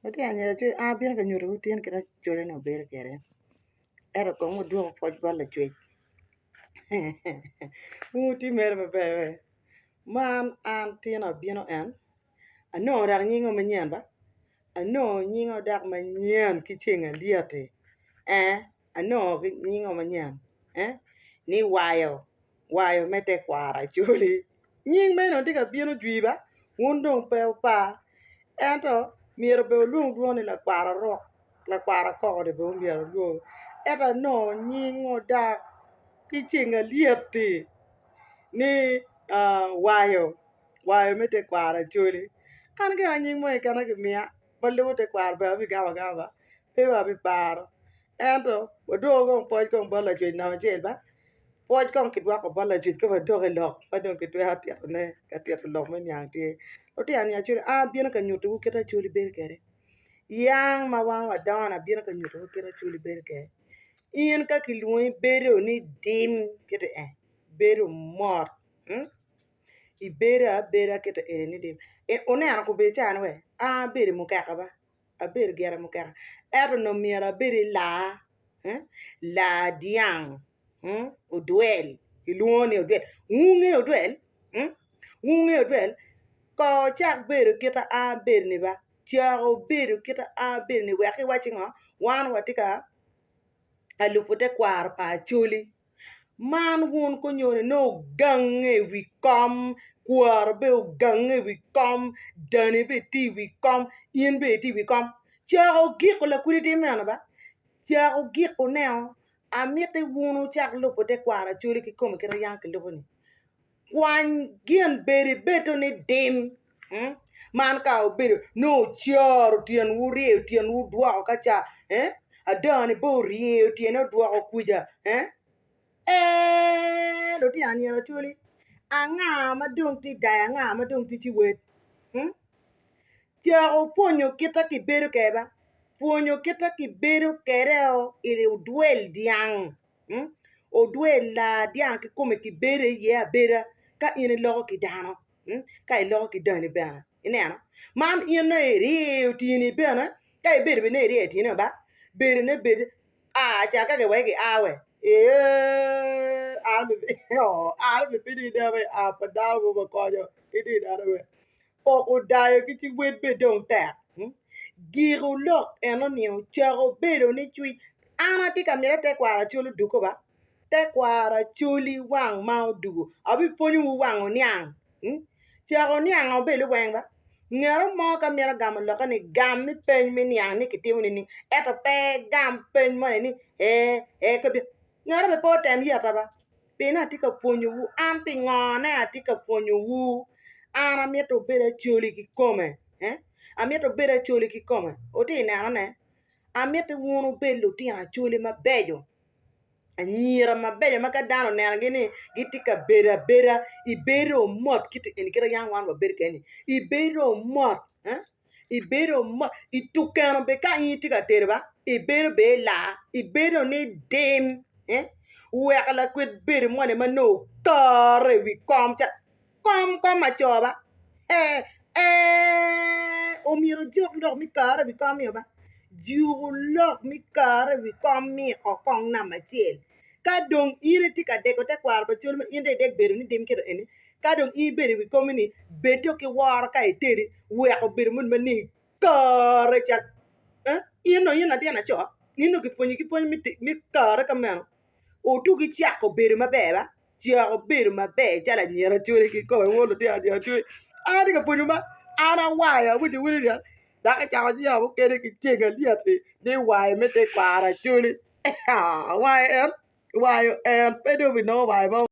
Ati anya chu a bien ka nyuru tien kira chore no ber kere. Ero ko mo duo foj bala chwe. Muti mer be be. Man an tien a bien en. Ano ra nyingo manyen ba. Ano nyingo dak manyen kichenga liate. Ano nyingo manyen. Ni wayo. Wayo mete kwara chuli. Nying meno tika bien juiba. Wundong pe pa. Ento miero be luong duoni la kwara rock. La kwara koko de be miero luong. Eta no nyingo dak kichenga liate. Ni wayo. Wayo mete kwara chuli. Kan kira nying mo ikana ki mia. Balu te kwara be abi gaba gaba. Pewa abi paro. Ento waduo gong poj gong bala chuli na machel ba. Poj kong kidwa ko bala chuli ka waduo ke lok. Waduo kitwe hatiat ne. Katiat lok me nyang tie. Oti anya chuli bien ka nyutu kita chuli ber kere. Yang ma wan wa dona bien ka nyutu kita chuli ber kere. Ien ka kilui bero ni dim kita bero mor. Ibera bera kita ni dim. One ana ko be chan we. Bere mukaka ba. Bere gera mukaka. Ero no miera bere la. La diang. Uduel. Iluoni uduel. Unge uduel. Unge uduel. Ko chak bero kita bere ni ba. Charo bero kita bere ni waki wachinga. Wan watika alupute kwar pa chuli. Man wun ko nyone no gange wi kom. Kwar be o gange wi kom. Dani be ti wi kom. Ien be ti wi kom. Charo giko la kuri di mena ba. Charo giko neo. Amite wunu chak lupute kwara chuli ki kom kira yank lupuni. Kwan gian beri beto ni dim. Man ka o bedo no charo tien wu rieo tien wu dwako kacha. Adani bo rieo tien o dwako kuja. Do ti anya chuli. Anga madung ti daya anga madung ti chiwet. Charo fonyo kita ki bedo keba. Fonyo kita ki bedo kereo ili uduel diang. Uduel la diang ki kome ki bere ye bera. Ka ini logo ki dano. Ka logo ki dani bana. Ine ano. Man ino rieo tini bana. Ka bere be ne rieo tini ba. Bere ne bere. Chaka ke wege awe. Arbe pidi dawe apadawo bo kojo. Idi dawe. Poko dayo kiti wet be don ta. Giro lok eno niyo charo bedo ni chui. Ana tika mire te kwara chuli duko ba. Te kwara chuli wang mau dugo. Abi fonyu wu wang o niang. Charo niang o belu wang ba. Ngero mo ka mire gam loka ni gam mi pen mi niang ni kitimu ni. Eto pe gam pen mo ni. Kabi. Ngero be po tem yata ba. Pena tika fonyu wu. Ampi ngone atika fonyu wu. Ana mieto bere chuli ki kome. Amieto bere chuli ki kome. Oti nana ne. Amieto wunu belu tina chuli ma bejo. Anyira ma bejo maka dano nana gini. Gitika bera. Ibero mot. Kita ini kira yang wan wa bere keni. Ibero mot. Ibero mot. Itukano be ka tika terba. Ibero be la. Ibero ni dim. Wekala kwet bere mwane mano. Kare vi kom cha. Kom ma choba. Omiro jok lok mi kare vi kom yo ba. Juru lok mi kare vi kom mi kokong na machel. Ka dong ire tika deko te kwar ba chul inde dek bere ni dim kira eni. Ka dong i bere vi kom ni beto ki war ka eteri weko bere mun mani kare cha. Ino diana cho. Ino ki fonyi mi kare kamano. Otu ki chako bere mabeba. Chako bere mabe chala nyera chuli ki ko ngono dia chuli. Ari ka fonyi ma ana waya wuji wuli dia. Daka chako jiya bu kere ki chenga liati ni waya mete kwara chuli. Why pedo we know why